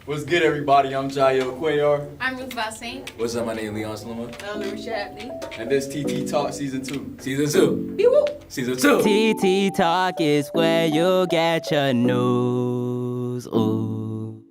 What's good, everybody? I'm Jayo Cuellar. I'm Ruth Vassain. What's up? My name is Leon Saloma. I'm Lucia Abney. And this TT Talk Season 2. Season 2. Season 2. TT Talk is where you get your news. Ooh.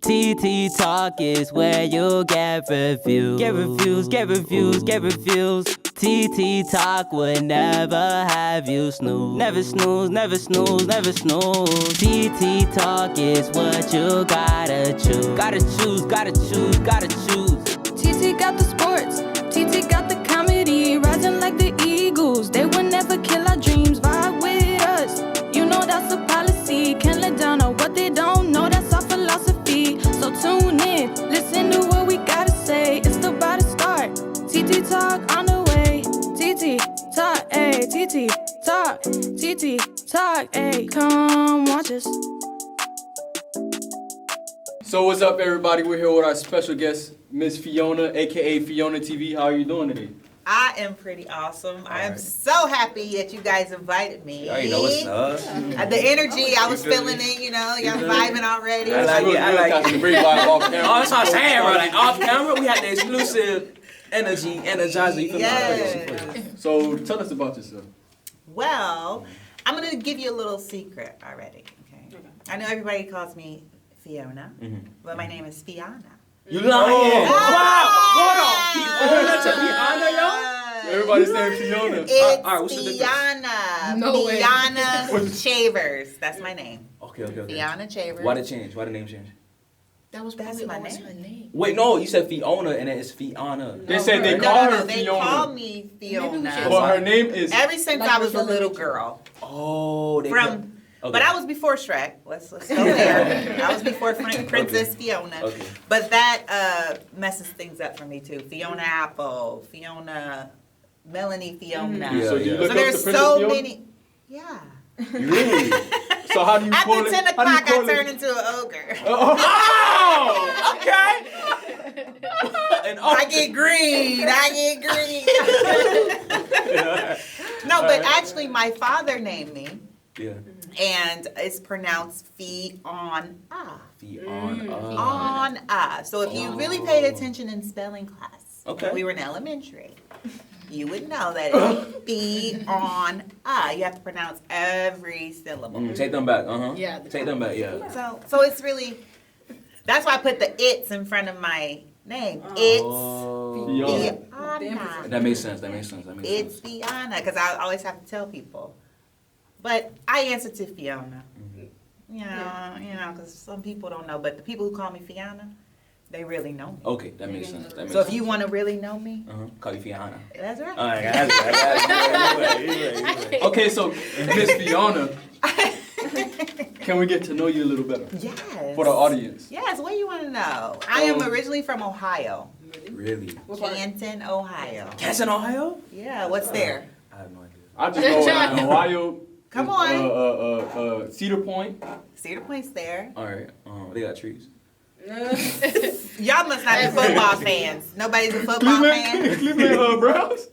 TT Talk is where you get reviews. Get reviews, get reviews, get reviews. TT Talk would never have you snooze. Never snooze, never snooze, never snooze. TT Talk is what you gotta choose. Gotta choose, gotta choose, gotta choose. TT got the sports, TT got the comedy. Rising like the Eagles, they will never kill our dreams. Vibe with us, you know that's a policy. Can't let down on what they don't know, that's our philosophy. So tune in, listen to what we gotta say. It's about to start, TT Talk on the way. TT Talk, ayy, TT Talk, TT Talk, ayy, come watch us. So what's up, everybody? We're here with our special guest, Miss Fiona, aka Fiona TV. How are you doing today? I am pretty awesome. I am so happy that you guys invited me. You already know what's up. The energy, I was feeling it, you know, y'all vibing already. I like it. I like it. The great vibe off camera. Oh, that's what I'm saying, bro. Like off camera, we had the exclusive energy, energizer. You feel Yes. me? So tell us about yourself. Well, I'm going to give you a little secret already, okay? I know everybody calls me Fiona, but my name is Fiona. You lying? Wow! Hold on. Fiona to Fiona, yo? Everybody's saying Fiona. It's all right, what's the difference? Fiona. No way. Fiona Chavers. That's my name. Okay. Fiona Chavers. Why the change? Why the name change? That was That's probably my always name. her name. Wait, no, you said Fiona and then it's Fiona. They said they No, call no, her they Fiona. call me Maybe we Fiona. should- But her name is... Ever since Like I was a Priscilla little Mitchell. girl. Oh, they From, okay. but I was before Shrek. Let's go there. I was before Princess Fiona. Okay. But that messes things up for me too. Fiona Apple, Fiona, Melanie Fiona. Yeah, So you yeah. look So up there's to Princess so Fiona? many. Yeah. Really? So how do you call After it? 10 how do you o'clock, I call turn it? into an ogre. Oh, okay. And I get green. No, but actually, my father named me, Yeah. and it's pronounced Fiona. Fiona. So if you really paid attention in spelling class, Okay. when we were in elementary, you would know that it's Fiona. You have to pronounce every syllable. Take them back. Yeah, Take them back. Yeah. So it's really, that's why I put the it's in front of my name. It's Fiona. Fiona. That makes sense. It's Fiona, because I always have to tell people. But I answer to Fiona. You know, because some people don't know, but the people who call me Fiona, they really know me. Okay, that makes sense. So if you want to really know me, Call you Fiona. that's right. All right, I got it. Okay, so Miss Fiona, can we get to know you a little better? Yes. For the audience. Yes, what do you want to know? I am originally from Ohio. Really? Canton, Ohio. Canton, Ohio? Yeah, what's there? I have no idea. I just know in Ohio. Come on. Cedar Point. Cedar Point's there. All right. They got trees. Y'all must not be football fans. Nobody's a football fan. Cleveland Browns.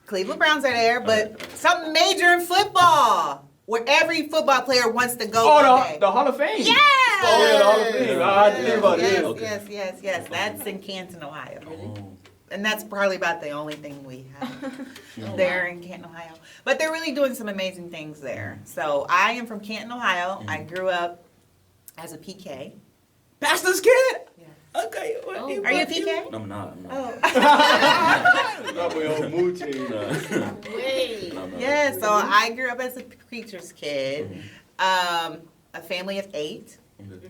Cleveland Browns are there, but something major in football, where every football player wants to go one Oh, day. the Hall of Fame. Yes! Oh, yeah, the Hall of Fame. I had to think about yes, it. Okay. yes. That's in Canton, Ohio. Oh. And that's probably about the only thing we have there in Canton, Ohio. But they're really doing some amazing things there. So I am from Canton, Ohio. I grew up as a PK. Pastor's kid? Yes. Okay. Are you a PK? No, I'm not. Oh. Probably old mood change. Wait. Yeah, so I grew up as a preacher's kid. A family of 8.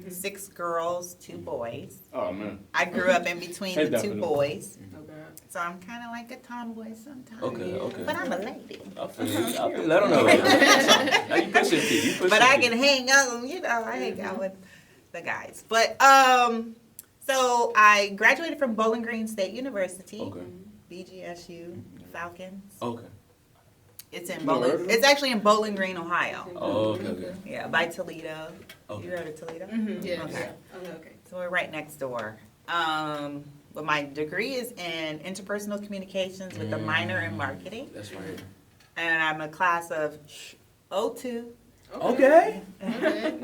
6 girls, 2 boys. Oh, man. I grew up in between the 2 Definitely. boys. Okay. So I'm kind of like a tomboy sometimes. Okay. But I'm a lady. I feel it. Let them know. Now you push it, kid. You push But it. I can hang out, I hang out with the guys. But, so I graduated from Bowling Green State University. Okay. BGSU, Falcons. Okay. It's in Never heard of Bowling. it? It's actually in Bowling Green, Ohio. Oh, okay. Yeah, by Toledo. Okay. You heard of Toledo? Yeah. Okay. Okay. So we're right next door. But my degree is in interpersonal communications with a minor in marketing. That's right. And I'm a class of 02. Okay. Okay.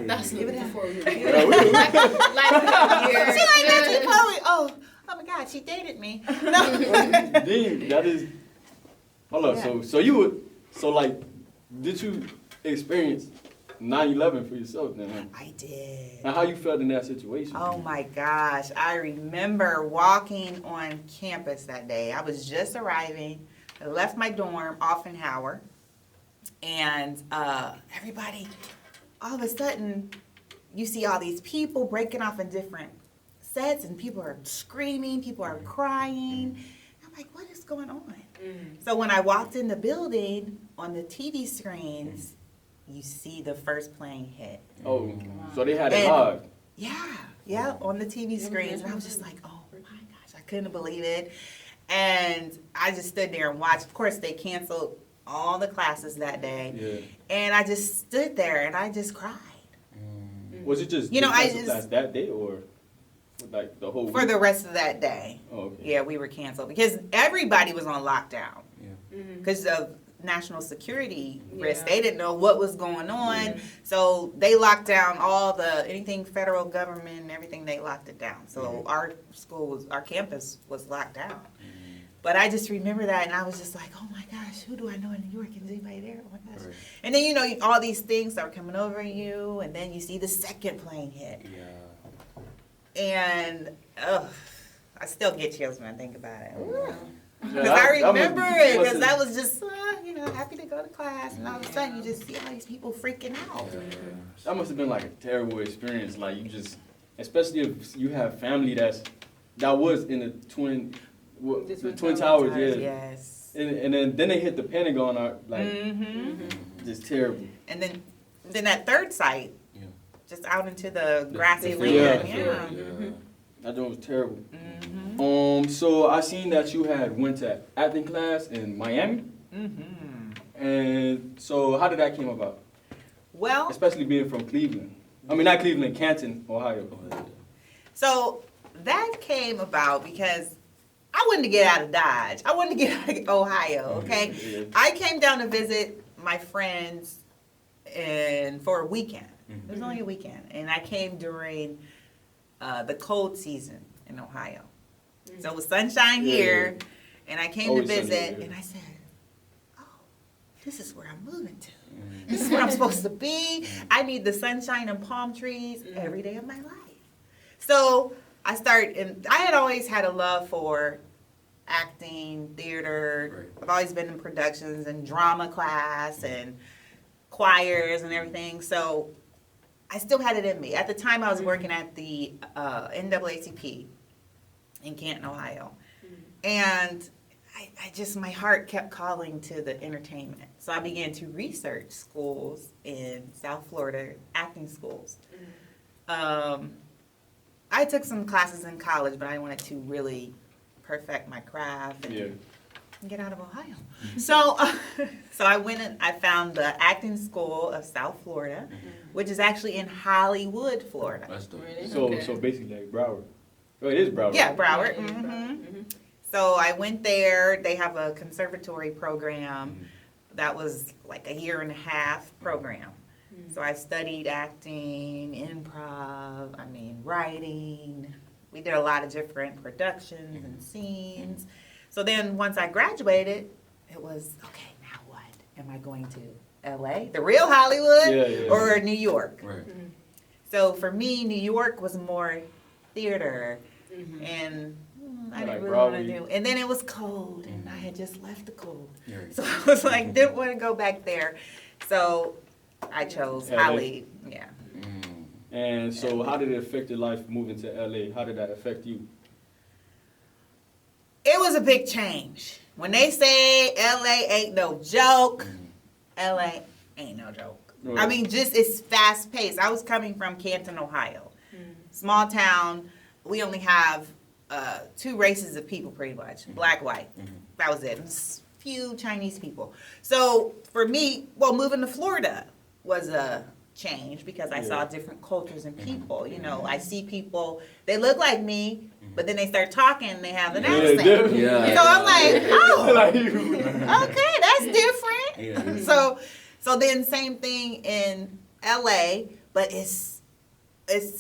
That's Give it up. before we Give it up. like She like Nancy Chloe. Oh my God, she dated me. No. Damn, that is. Hold up. Yeah. So you would. So like, did you experience 9/11 for yourself then? Huh? I did. And how you felt in that situation? Oh my gosh, I remember walking on campus that day. I was just arriving. I left my dorm, Offenhauer, and everybody, all of a sudden, you see all these people breaking off in different sets, and people are screaming, people are crying. I'm like, what is going on? So when I walked in the building, on the TV screens, you see the first plane hit. Oh, so they had it And- hard. Yeah, on the TV screens. And I was just like, oh my gosh, I couldn't believe it. And I just stood there and watched. Of course, they canceled all the classes that day. Yeah. And I just stood there and I just cried. Was it just You know, I defensive just- class that day or like the whole For week? the rest of that day. Oh, okay. Yeah, we were canceled because everybody was on lockdown Mm-hmm. because of national security risk. Yeah. They didn't know what was going on. So they locked down anything federal government and everything, they locked it down. So our campus was locked down. But I just remember that and I was just like, oh my gosh, who do I know in New York? Is anybody there? Oh my gosh. Right. And then, all these things are coming over you and then you see the second plane hit. And, I still get chills when I think about it. Because I remember it, because I was just, happy to go to class, and all of a sudden you just see all these people freaking out. That must have been like a terrible experience. Like you just, especially if you have family that was in the twin towers, yeah. Yes. And then they hit the Pentagon, like just terrible. And then that third site, just out into the grassy the land. field. That joint was terrible. Mm-hmm. So I seen that you had went to acting class in Miami. Mm-hmm. And so how did that came about? Well, Especially being from Cleveland. I mean, not Cleveland, Canton, Ohio. so that came about because I wanted to get out of Dodge. I wanted to get out of Ohio, okay? Yeah. I came down to visit my friends for a weekend. It was only a weekend. And I came during the cold season in Ohio. So it was sunshine here, and I came Always to sunny, visit, yeah. and I said, oh, this is where I'm moving to. This is where I'm supposed to be. I need the sunshine and palm trees every day of my life. So I had always had a love for acting, theater. Right. I've always been in productions and drama class and choirs and everything. So I still had it in me. At the time, I was working at the NAACP in Canton, Ohio. And my heart kept calling to the entertainment. So I began to research schools in South Florida, acting schools. I took some classes in college, but I wanted to really perfect my craft and get out of Ohio. So I went and I found the acting school of South Florida, which is actually in Hollywood, Florida. That's dope. So basically like Broward. Oh, it is Broward. Yeah, right? Broward. Yeah, Mm-hmm. So I went there. They have a conservatory program that was like a 1.5-year program. So I studied acting, improv, writing. We did a lot of different productions and scenes. So then once I graduated, it was, okay, now what? Am I going to LA, the real Hollywood, or New York? Right. So for me, New York was more theater, and I didn't Like really want to Broadway. do. And then it was cold, and I had just left the cold, Yeah. so I was like, didn't want to go back there. So I chose LA. Holly. Yeah. And so how did it affect your life moving to LA? How did that affect you? It was a big change. When they say LA ain't no joke, LA ain't no joke. Right. It's fast paced. I was coming from Canton, Ohio. Small town. We only have 2 races of people pretty much. Black, white. That was it. Few Chinese people. So for me, moving to Florida was a change because I saw different cultures and people. I see people, they look like me, but then they start talking and they have an accent. Yeah. So I'm like, oh, Like, okay, that's different. Yeah. So then same thing in LA, but it's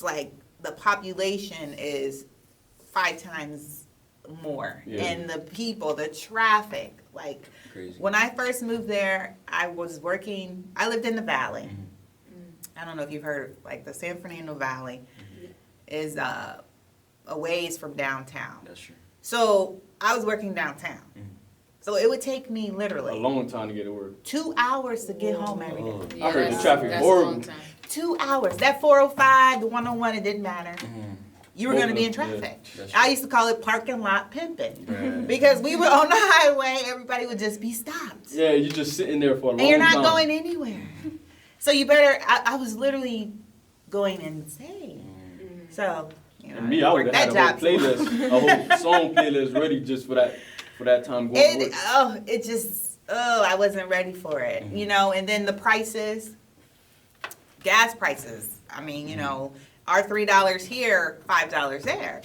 like the population is 5 times more. Yeah. And the people, the traffic, like Crazy. when I first moved there, I lived in the valley. I don't know if you've heard, like the San Fernando Valley is a ways from downtown. That's true. So I was working downtown. So it would take me A literally long time to get to work. 2 hours to get home every day. Yeah, I heard the that's- traffic that's horrible. a long time. 2 hours. That 405, the 101, it didn't matter. You were going to be in Yeah. traffic. That's I used to call it parking lot pimping. Right. Because we were on the highway, everybody would just be stopped. Yeah, you just sitting there for a long And you're not time. going anywhere. So you better, I was literally going insane. So, you know, And me, I would worked have had that a whole job. playlist, a whole song playlist ready just for that time going to work. I wasn't ready for it, you know, and then the prices, gas prices. I mean, you know, our $3 here, $5 there.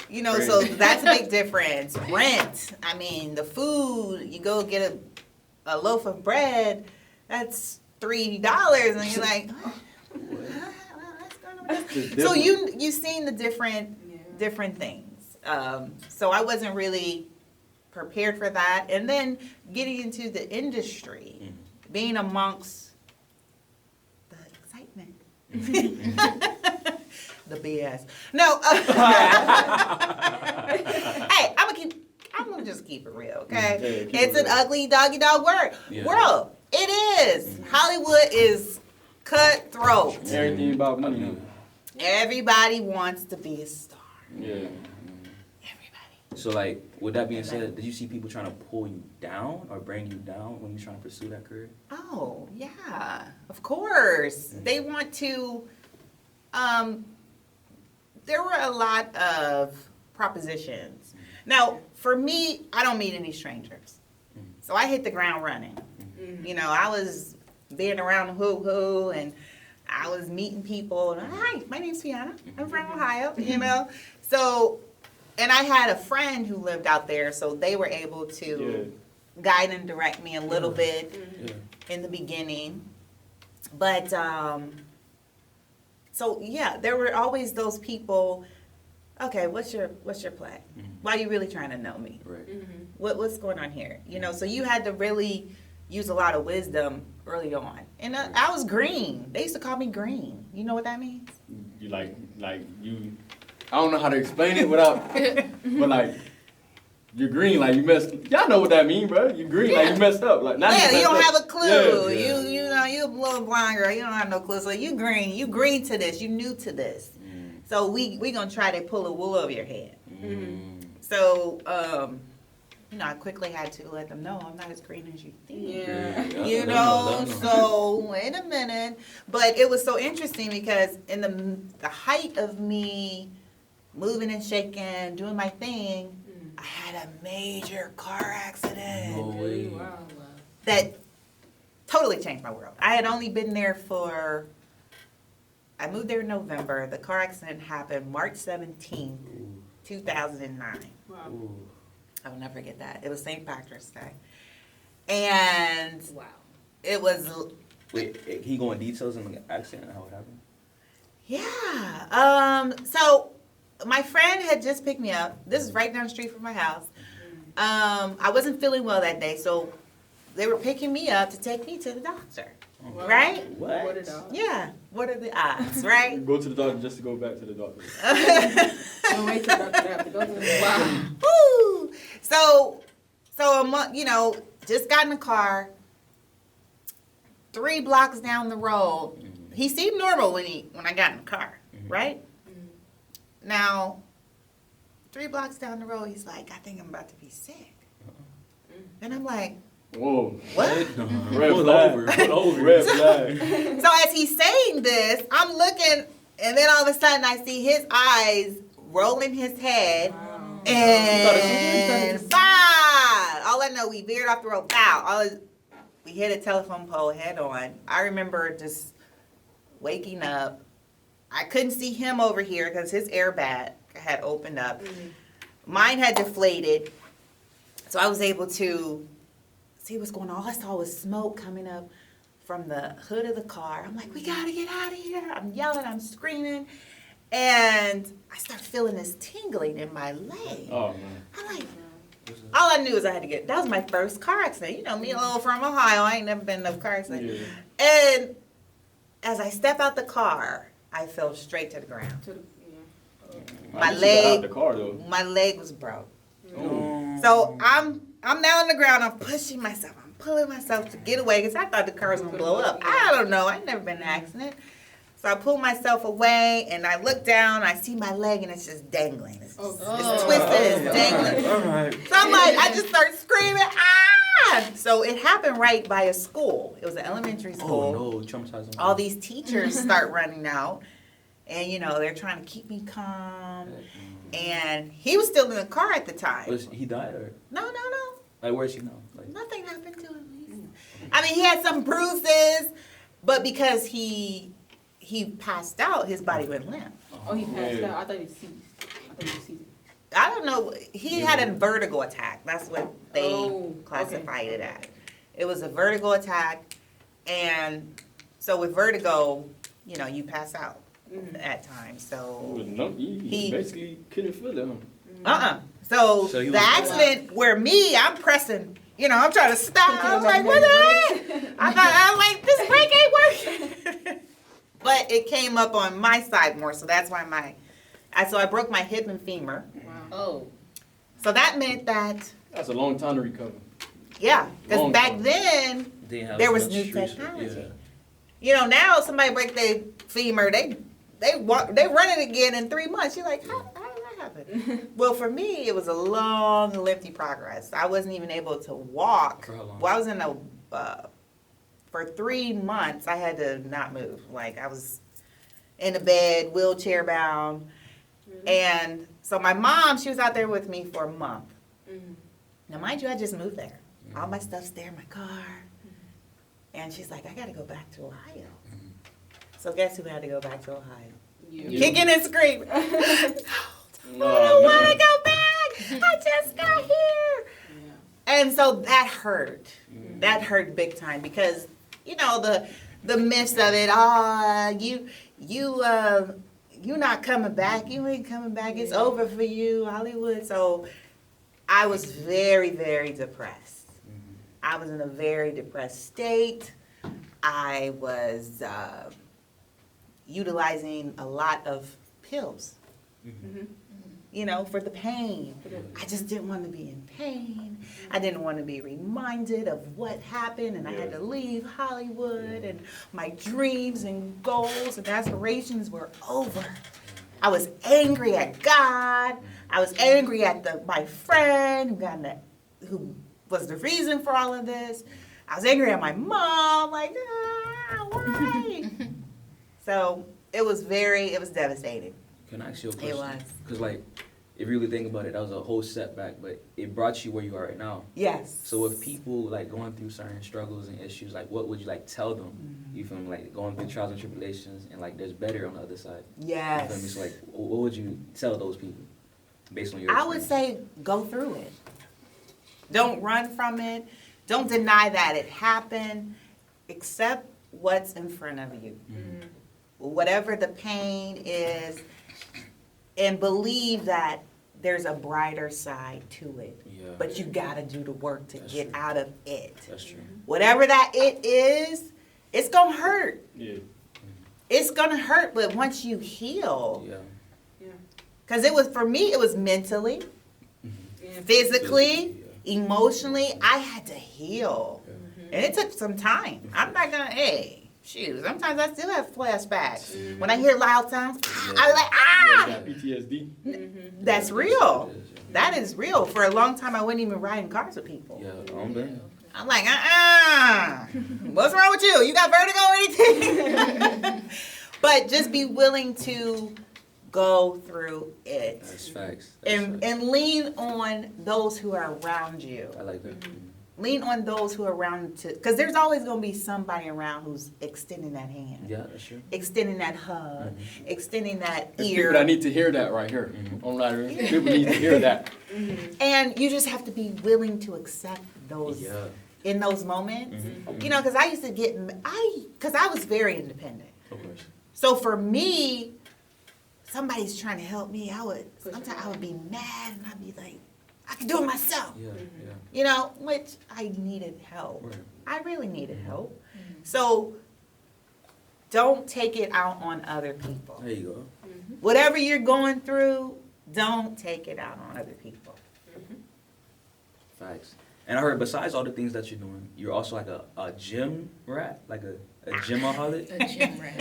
You know, so that's a big difference. Rent, I mean, the food, you go get a loaf of bread, that's $3, and you're like, what's going on with this? It's So different. you seen the different things. So I wasn't really prepared for that. And then getting into the industry, being amongst the excitement. The BS. No. Hey, I'm gonna just keep it real, okay? Yeah, keep It's it an real. ugly doggy dog world. It is. Hollywood is cutthroat. Everything about money. Everybody wants to be a star. Yeah. Everybody. So, like, with that being said, did you see people trying to pull you down or bring you down when you're trying to pursue that career? Oh, yeah, of course. They want to, there were a lot of propositions. Now, for me, I don't meet any strangers. So I hit the ground running. You know, I was being around the hoo-hoo and I was meeting people. And, hi, my name's Fiona. I'm from Ohio, you know. So, and I had a friend who lived out there, so they were able to guide and direct me a little bit in the beginning. But, so yeah, there were always those people, okay, what's your plan? Why are you really trying to know me? Right. What's going on here? You know, so you had to really use a lot of wisdom early on. And I was green. They used to call me green. You know what that means? You like you. I don't know how to explain it without, but like you're green, like you messed. Y'all know what that mean, bro? You green, like you messed up, like not Yeah, you you don't messed have up. a clue. Yeah. You know, you a little blind girl. You don't have no clue. So you green. You green to this. You new to this. So we gonna try to pull a wool over your head. So you know, I quickly had to let them know I'm not as green as you think. Yeah. You know, so wait a minute. But it was so interesting because in the height of me moving and shaking, doing my thing, I had a major car accident No way. Wow. that totally changed my world. I had only been there I moved there in November. The car accident happened March 17th, 2009. Wow. Ooh. I will never forget that. It was St. Patrick's Day. And Wow. it was, Wait, can you go in details on the accident and how it happened? yeah. So my friend had just picked me up. This is right down the street from my house. I wasn't feeling well that day, so they were picking me up to take me to the doctor. Wow. Right? What? What it all? Yeah. What are the odds, right? Go to the doctor just to go back to the doctor. Don't wait till Dr. have to go to the wow. Woo! So a month, you know, just got in the car. 3 blocks down the road, he seemed normal when I got in the car, right? Now, 3 blocks down the road, he's like, I think I'm about to be sick. And I'm like, Whoa. what? Red Pull flag. over. Pull over. Red flag. So as he's saying this, I'm looking, and then all of a sudden I see his eyes rolling his head, and bow! All I know, we veered off the road, bow! We hit a telephone pole head on. I remember just waking up. I couldn't see him over here because his airbag had opened up. Mine had deflated, so I was able to see what's going on. All I saw was smoke coming up from the hood of the car. I'm like, we gotta get out of here. I'm yelling, I'm screaming. And I start feeling this tingling in my leg. Oh, man. I'm like, all I knew was I had to get, that was my first car accident. You know me, a little from Ohio. I ain't never been in no car accident. Yeah. And as I step out the car, I fell straight to the ground. My I guess you got out leg, the car, though. my leg was broke. Oh. So I'm down on the ground. I'm pushing myself. I'm pulling myself to get away because I thought the car was gonna blow up. I don't know. I've never been in an accident. So I pull myself away and I look down. I see my leg and it's just dangling. It's twisted. It's dangling. All right. So I'm like, I just start screaming, ah! So it happened right by a school. It was an elementary school. Oh no, traumatizing. All these teachers start running out. And, you know, they're trying to keep me calm. And he was still in the car at the time. Was he died or No. like where's he now? Like Nothing happened to him. I mean, he had some bruises, but because he passed out, his body went limp. Oh, he passed Yeah. out. I thought he seized. I don't know. He had a vertigo attack. That's what they Oh, classified it as. It was a vertigo attack. And so with vertigo, you know, you pass out at times. So, He basically couldn't feel it, huh? So So he the was- accident where me, I'm pressing, you know, I'm trying to stop. I was like, what the heck? I'm like, this brake ain't working. But it came up on my side more, so that's why so I broke my hip and femur. Oh. So that meant that, That's a long time to recover. yeah, because Long back time. then, Didn't have there as was much new research. technology. Yeah. you know, now somebody break their femur, they run it again in 3 months. You're like, how did that happen? Well, for me, it was a long, lengthy progress. I wasn't even able to walk. For how long? Well, I was in for 3 months, I had to not move. Like, I was in a bed, wheelchair bound. And so my mom, she was out there with me for a month. Now, mind you, I just moved there. All my stuff's there in my car. And she's like, I got to go back to Ohio. So guess who had to go back to Ohio? You. Kicking and screaming. I Oh, don't want to man. go back. I just got here. And so that hurt. That hurt big time because, you know, the myths of it. You not coming back. You ain't coming back. It's over for you, Hollywood. So I was very, very depressed. I was in a very depressed state. I was utilizing a lot of pills, you know, for the pain. I just didn't want to be in pain. I didn't want to be reminded of what happened, and I had to leave Hollywood, and my dreams and goals and aspirations were over. I was angry at God. I was angry at my friend who was the reason for all of this. I was angry at my mom, like, why? So it was devastating. Can I ask you a question? It was. Because, like, if you really think about it, that was a whole setback, but it brought you where you are right now. Yes. So if people, like, going through certain struggles and issues, like, what would you, like, tell them? You feel me? Like, going through trials and tribulations, and, like, there's better on the other side. Yes. You feel me? So, like, what would you tell those people based on your I would say go through it. Don't run from it. Don't deny that it happened. Accept what's in front of you. Whatever the pain is, and believe that there's a brighter side to it. Yeah. But you gotta do the work to That's get true. out of it. That's true. Whatever that it is, it's gonna hurt. Yeah. It's gonna hurt, but once you heal, Yeah. because for me, it was mentally, physically, emotionally, I had to heal. And it took some time. I'm not gonna, sometimes I still have flashbacks. When I hear loud sounds, I was like, You got PTSD. that's real. That is real. For a long time, I wasn't even riding cars with people. Yeah, I'm there. I'm like, what's wrong with you? You got vertigo or anything? But just be willing to go through it. That's facts. That's facts. And lean on those who are around you. I like that. Lean on those who are around because there's always going to be somebody around who's extending that hand, Yeah, that's true. extending that hug, extending that There's ear. people that need to hear that right here. People need to hear that. And you just have to be willing to accept those Yeah. in those moments. Mhm. You know, because I used to because I was very independent. Of course. So for me, somebody's trying to help me, sometimes I would be mad and I'd be like, I can do it myself. Yeah, yeah. You know, which I needed help. Right. I really needed help. So don't take it out on other people. There you go. Whatever you're going through, don't take it out on other people. Facts. And I heard besides all the things that you're doing, you're also like a gym rat, like a gymaholic. A gym rat.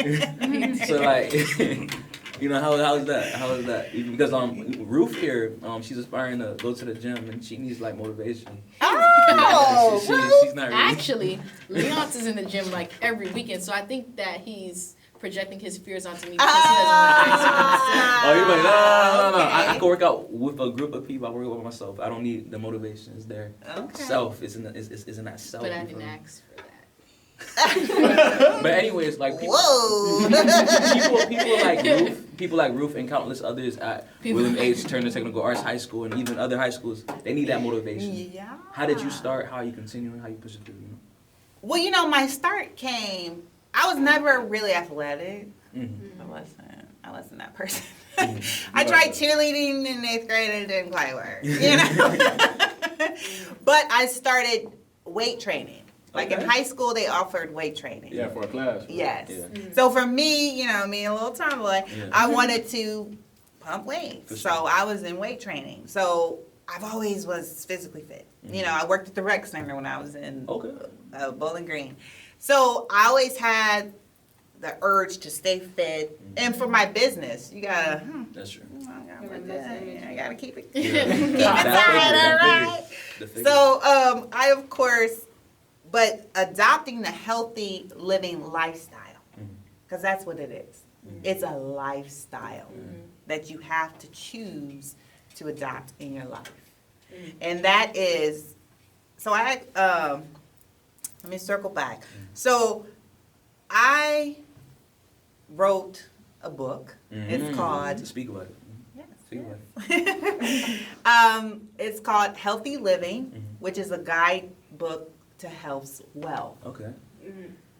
So like, you know, how is that? How is that? Even because Ruth here, she's aspiring to go to the gym and she needs like motivation. Oh, She's not really. Actually, Leonce is in the gym like every weekend, so I think that he's projecting his fears onto me because he doesn't want to ask Oh, you're like, no. Okay. I can work out with a group of people. I work out with myself. I don't need the motivation. It's there. Okay. Self is in that self. But I you didn't feel me? ask for that. But anyways, like people, Whoa. people like Ruth and countless others at People- William H. Turner Technical Arts High School and even other high schools, they need that motivation. Yeah. How did you start? How are you continuing? How you push it through? You know? Well, you know, my start came, I was never really athletic. Mm-hmm. I wasn't that person. Mhm. I tried cheerleading in 8th grade and it didn't quite work, you know. But I started weight training. Like in Okay. high school, they offered weight training. Yeah, for a class. Right? Yes. Yeah. So for me, you know, me a little tomboy, Yeah. I wanted to pump weights. For So sure. I was in weight training. So I've always was physically fit. Mm-hmm. You know, I worked at the rec center when I was in Okay. Bowling Green. So I always had the urge to stay fit. And for my business, you gotta, That's true. I gotta keep it. Yeah. Keep it That tight, figure, all that right? The figure. So I, of course, but adopting the healthy living lifestyle, because that's what it is. It's a lifestyle that you have to choose to adopt in your life. And that is, so let me circle back. So I wrote a book. It's called, To speak about it. yes, Speak about it. it's called Healthy Living, which is a guidebook to health's wealth. Okay.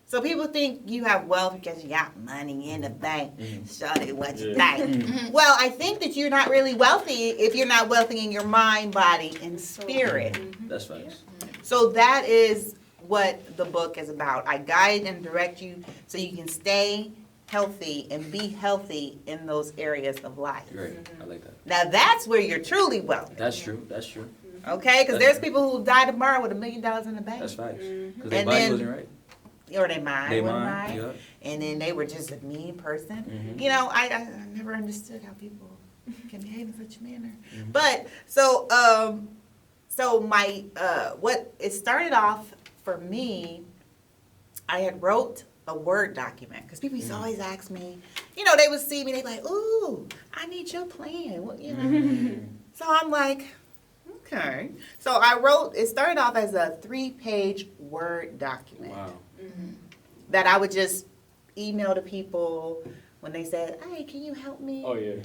So people think you have wealth because you got money in the bank. Show me what you Yeah. think. Well, I think that you're not really wealthy if you're not wealthy in your mind, body, and spirit. That's facts. So that is what the book is about. I guide and direct you so you can stay healthy and be healthy in those areas of life. Great. I like that. Now that's where you're truly wealthy. That's true. That's true. Okay? Because there's people who die tomorrow with $1 million in the bank. That's facts. Because their And body then- wasn't right. Or they mind, They wasn't mind. right. Yeah. And then they were just a mean person. Mhm. You know, I never understood how people can behave in such a manner. Mhm. But so my what it started off for me, I had wrote a Word document because people used to always ask me, you know, they would see me, they'd be like, "Ooh, I need your plan." What, you know? So I'm like, okay. So I wrote. It started off as a 3-page Word document Wow. that I would just email to people when they said, "Hey, can you help me?" Oh yeah.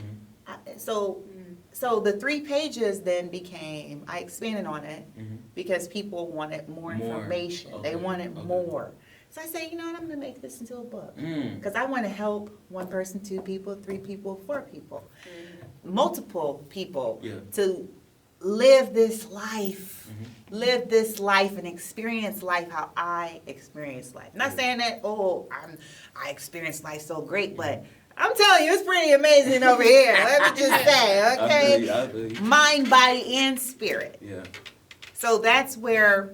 So the 3 pages then became, I expanded on it Mhm. because people wanted more More. information. Okay. They wanted Okay. more. So I said, you know what, I'm going to make this into a book. Mm. Because I want to help 1 person, 2 people, 3 people, 4 people, multiple people Yeah. to live this life. Live this life and experience life how I experience life. Not saying that, I experience life so great, but I'm telling you, it's pretty amazing over here. Let me just say, okay? I feel you. Mind, body, and spirit. Yeah. So that's where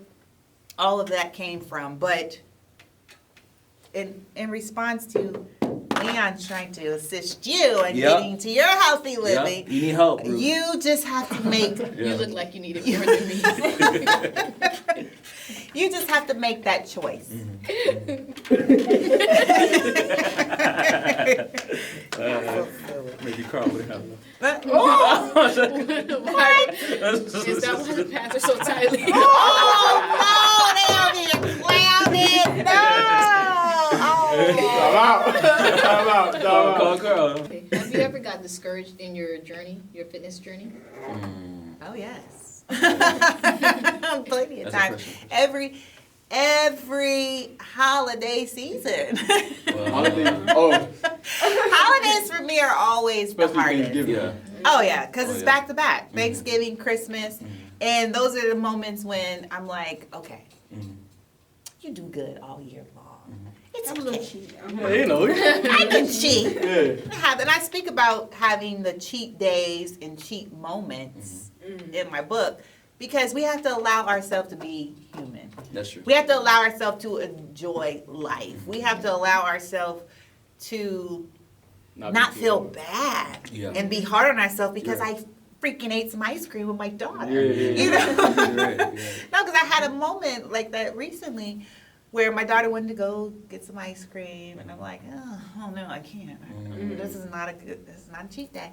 all of that came from. But in response to Leon trying to assist you in Yep. getting to your healthy Yeah. living, You need help, Ruth. you just have to make You look like you need it more than me. you just have to make that choice. Maybe Carl would have. But, Why? Is that why the pants are so tightly? oh no, they are being clouded. No. Oh. Time out. Call Carl. Okay. Have you ever got discouraged in your journey, your fitness journey? Oh yes. Plenty of That's a times. question. every holiday season. Holidays for me are always the Especially hardest. Thanksgiving. Yeah. Oh yeah, because it's yeah. back to back. Thanksgiving, Christmas, and those are the moments when I'm like, okay, you do good all year long. It's okay. Yeah, you know. I can cheat. Yeah. And I speak about having the cheat days and cheat moments in my book because we have to allow ourselves to be human. That's true. We have to allow ourselves to enjoy life. We have to allow ourselves to not feel bad and be hard on ourselves because I freaking ate some ice cream with my daughter. You know? No, because I had a moment like that recently where my daughter wanted to go get some ice cream, and I'm like, oh no, I can't. This is not a cheat day.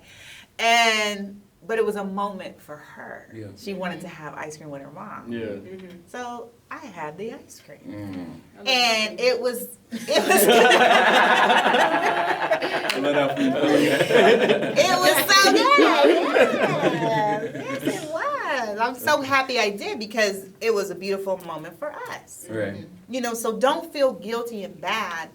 But it was a moment for her. Yeah. She wanted to have ice cream with her mom. Yeah. So I had the ice cream. Mm. And it was I love that for you. it was so good. Yes, it was. I'm so happy I did because it was a beautiful moment for us. Right. You know, so don't feel guilty and bad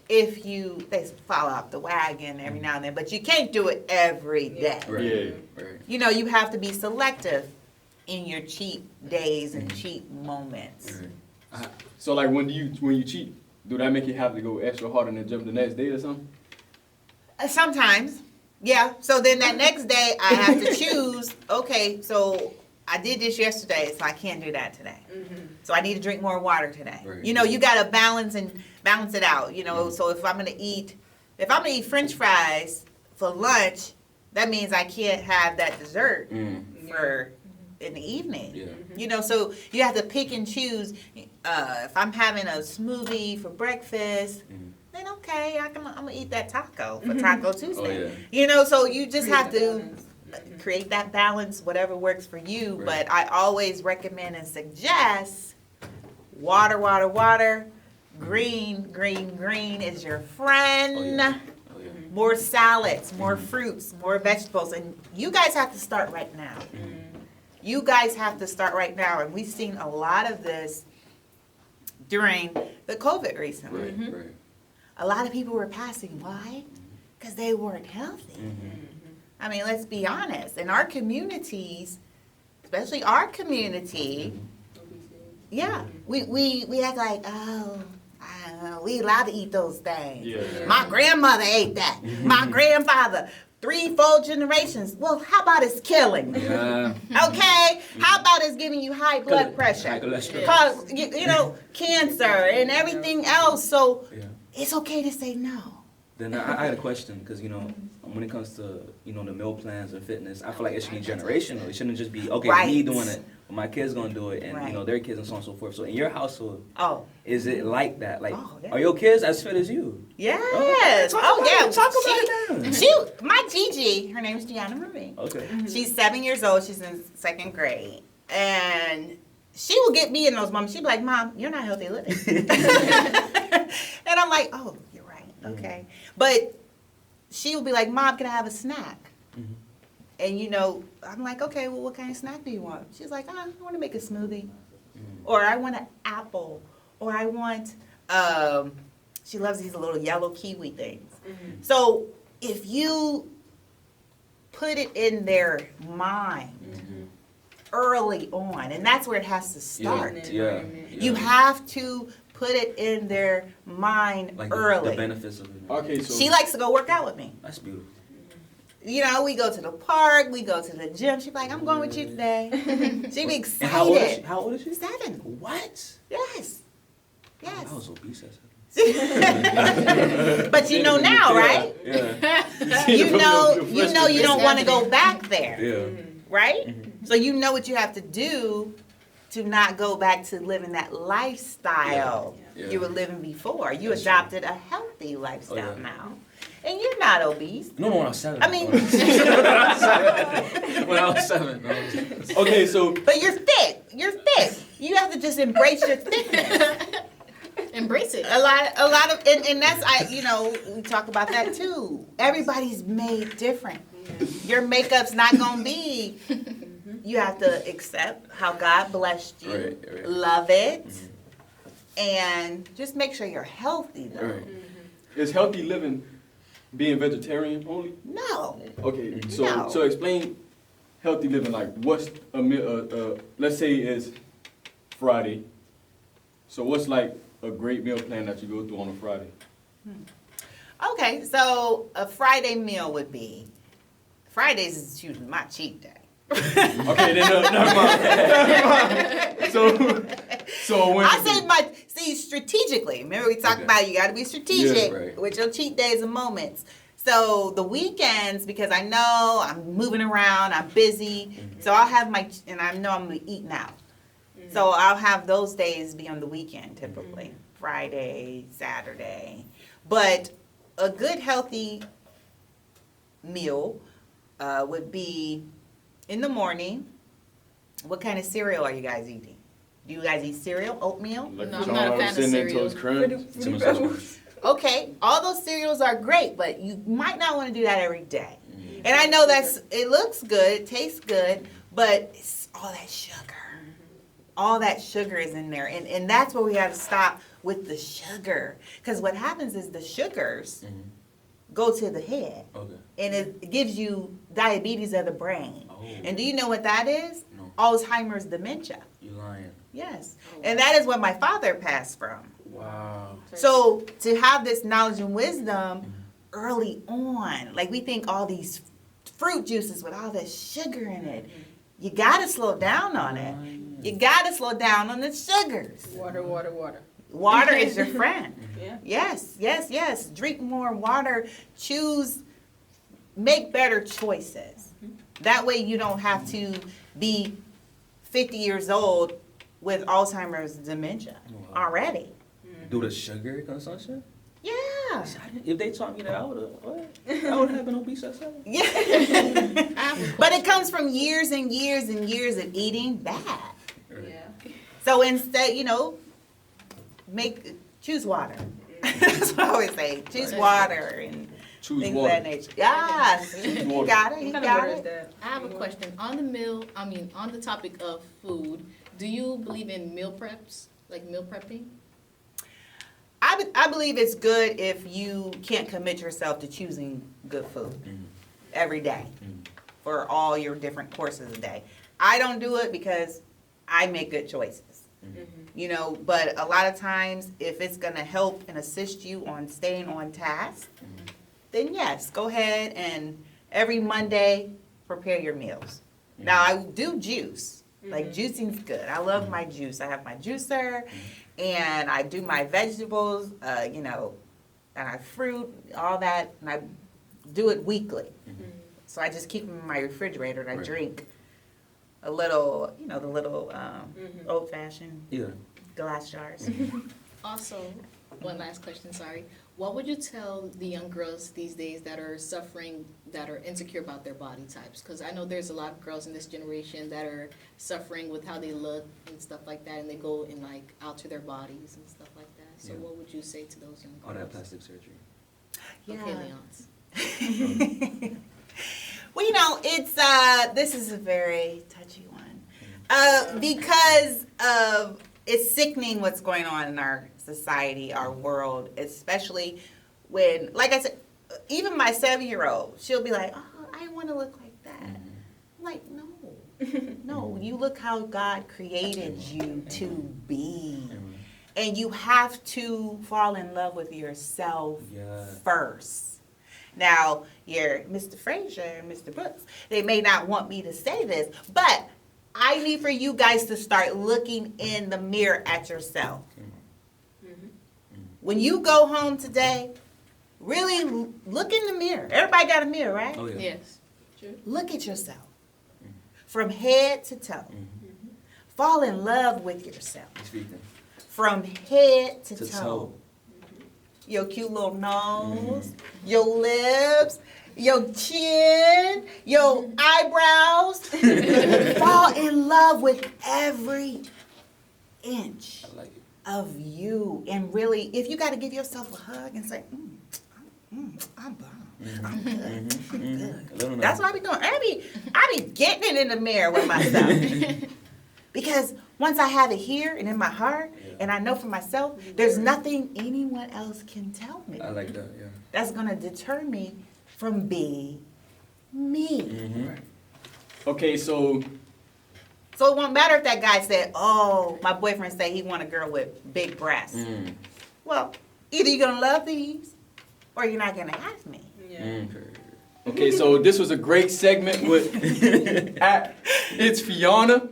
if they fall off the wagon every now and then, but you can't do it every day. Right. Yeah. Right. You know, you have to be selective in your cheat days and cheat moments. Right. So like when you cheat, do that make you have to go extra hard in the gym the next day or something? Sometimes, yeah. So then that next day I have to choose, okay, so I did this yesterday, so I can't do that today. So I need to drink more water today. Right. You know, you got to balance it out, you know. So if I'm going to eat French fries for lunch, that means I can't have that dessert for in the evening. Yeah. You know, so you have to pick and choose. If I'm having a smoothie for breakfast, then okay, I'm gonna eat that taco for Taco Tuesday. Oh, yeah. You know, so you just have to create that balance, whatever works for you. Right. But I always recommend and suggest water, water, water. Green, green, green is your friend. Oh, yeah. More salads, more fruits, more vegetables. And you guys have to start right now. You guys have to start right now. And we've seen a lot of this during the COVID recently. Right. Right. A lot of people were passing. Why? Because they weren't healthy. I mean, let's be honest. In our communities, especially our community, yeah, we act like, oh, I don't know, we allowed to eat those things. Yeah. My grandmother ate that. My grandfather. 3-4 generations. Well, how about it's killing? Yeah. Okay? How about it's giving you high blood pressure? High cholesterol. Cause you know, cancer and everything else. So it's okay to say no. Then I had a question because, you know, when it comes to, you know, the meal plans and fitness, I feel like it should be generational. It shouldn't just be, okay, me doing it, but my kids going to do it, and, you know, their kids and so on and so forth. So in your household, is it like that? Like, are your kids as fit as you? Yes. Talk about it. She, my Gigi, her name is Gianna Marie. Okay. She's 7 years old. She's in 2nd grade. And she will get me in those moments. She'll be like, Mom, you're not healthy living. And I'm like, oh, you're right. Okay. But she will be like, Mom, can I have a snack? And, you know, I'm like, okay, well, what kind of snack do you want? She's like, I want to make a smoothie. Or I want an apple. Or I want, she loves these little yellow kiwi things. So if you put it in their mind early on, and that's where it has to start. Yeah. You have to put it in their mind Like early. the benefits of it. Okay, so She likes to go work out with me. That's beautiful. You know, we go to the park, we go to the gym. She's like, I'm going with you today. She be excited. And how old is she? How old is she? 7. What? Yes. Yes. I was obese as hell. But you know now, right? Yeah. You know you don't want to go back there. Yeah. Right? So you know what you have to do to not go back to living that lifestyle you were living before. You adopted a healthy lifestyle now. And you're not obese. No, when I was 7. I mean, when I was 7. okay, so but you're thick. You're thick. You have to just embrace your thickness. Embrace it. A lot of, and that's, you know, we talk about that too. Everybody's made different. Your makeup's not gonna be. You have to accept how God blessed you, Right. love it, And just make sure you're healthy, though. Right. Is healthy living being vegetarian only? No. Okay, No. so explain healthy living. Like, what's a meal? Let's say it's Friday. So what's like a great meal plan that you go through on a Friday? Okay, so a Friday meal would be, Fridays is usually my cheat day. Okay, then never mind. So when I say strategically. Remember we talked about you got to be strategic Yeah, right. with your cheat days and moments. So the weekends, because I know I'm moving around, I'm busy, so I'll have and I know I'm eating out. So I'll have those days be on the weekend typically, Friday, Saturday. But a good healthy meal would be in the morning. What kind of cereal are you guys eating? Do you guys eat cereal, oatmeal? like No, I'm not a fan of cereal. Crunch. Okay, all those cereals are great, but you might not want to do that every day. And I know it looks good, it tastes good, but it's all that sugar. All that sugar is in there. And that's where we have to stop with the sugar. Because what happens is the sugars go to the head. Okay. And it gives you diabetes of the brain. Oh. And do you know what that is? No. Alzheimer's dementia. You lying. Yes. And that is what my father passed from. Wow. So to have this knowledge and wisdom early on, like we think all these fruit juices with all this sugar in it, you got to slow down on it. You got to slow down on the sugars. Water. Water is your friend. Yeah. Yes. Drink more water. Make better choices. That way you don't have to be 50 years old with Alzheimer's dementia already. Do the sugar consumption? Yeah. If they taught me that, I would have been obese at 7. Yeah. But it comes from years and years and years of eating bad. Yeah. So instead, choose water. That's what I always say. Choose water and Choose things water. of that nature. Yes. Choose You water. got it. You got it. I have a question. On the topic of food, do you believe in meal preps? Like meal prepping? I believe it's good if you can't commit yourself to choosing good food every day for all your different courses a day. I don't do it because I make good choices. But a lot of times if it's going to help and assist you on staying on task, then yes, go ahead and every Monday prepare your meals. Now I do juice. Like juicing's good. I love my juice. I have my juicer and I do my vegetables, and I fruit, all that, and I do it weekly. So I just keep them in my refrigerator and I drink a little, the little old-fashioned glass jars. Also, one last question, sorry. What would you tell the young girls these days that are suffering, that are insecure about their body types? Because I know there's a lot of girls in this generation that are suffering with how they look and stuff like that, and they go and alter their bodies and stuff like that. So what would you say to those young girls? All that plastic surgery. Okay, Leonce. Well, it's this is a very touchy one because of it's sickening what's going on in our society, our world, especially when, like I said, even my 7-year-old, she'll be like, "Oh, I want to look like that." I'm like, no, you look how God created you to be, and you have to fall in love with yourself first. Now, you're Mr. Frazier and Mr. Brooks. They may not want me to say this, but I need for you guys to start looking in the mirror at yourself. When you go home today, really look in the mirror. Everybody got a mirror, right? Oh, yeah. Yes. True. Look at yourself from head to toe. Fall in love with yourself from head to toe. Your cute little nose, your lips, your chin, your eyebrows. Fall in love with every inch of you. And really, if you got to give yourself a hug and say, I'm bomb. I'm good. I'm good. That's what I be doing. I be getting it in the mirror with myself. Because Once I have it here and in my heart, and I know for myself, there's nothing anyone else can tell me. I like that, yeah. That's gonna deter me from being me. Mm-hmm. Okay, so So it won't matter if that guy said, "Oh, my boyfriend said he want a girl with big breasts." Mm. Well, either you're gonna love these, or you're not gonna have me. okay, so this was a great segment with it's FIONA.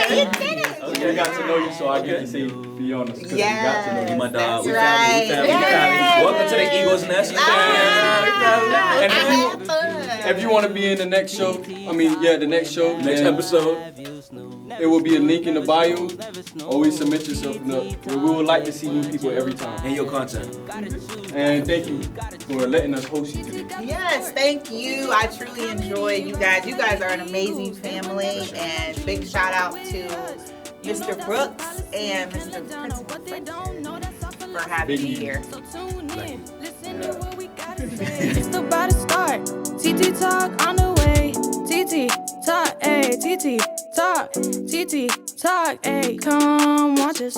Hey, you did it. Okay, I got to know you, so I get to say FIONA because we got to know you. Yes, My dog. that's We right. family. Welcome to the Eagles Nest. And I if had fun. If you want to be in the next show, the next show, Next then episode. it will be a link in the bio. Always submit yourself. We would like to see new people every time. And your content. And thank you for letting us host you today. Yes, thank you. I truly enjoyed you guys. You guys are an amazing family, and big shout out to Mr. Brooks and Mr. Prince for having me here. It's about to start. TT talk on the way. TT talk, ayy. TT talk. TT talk, ayy. Come watch us.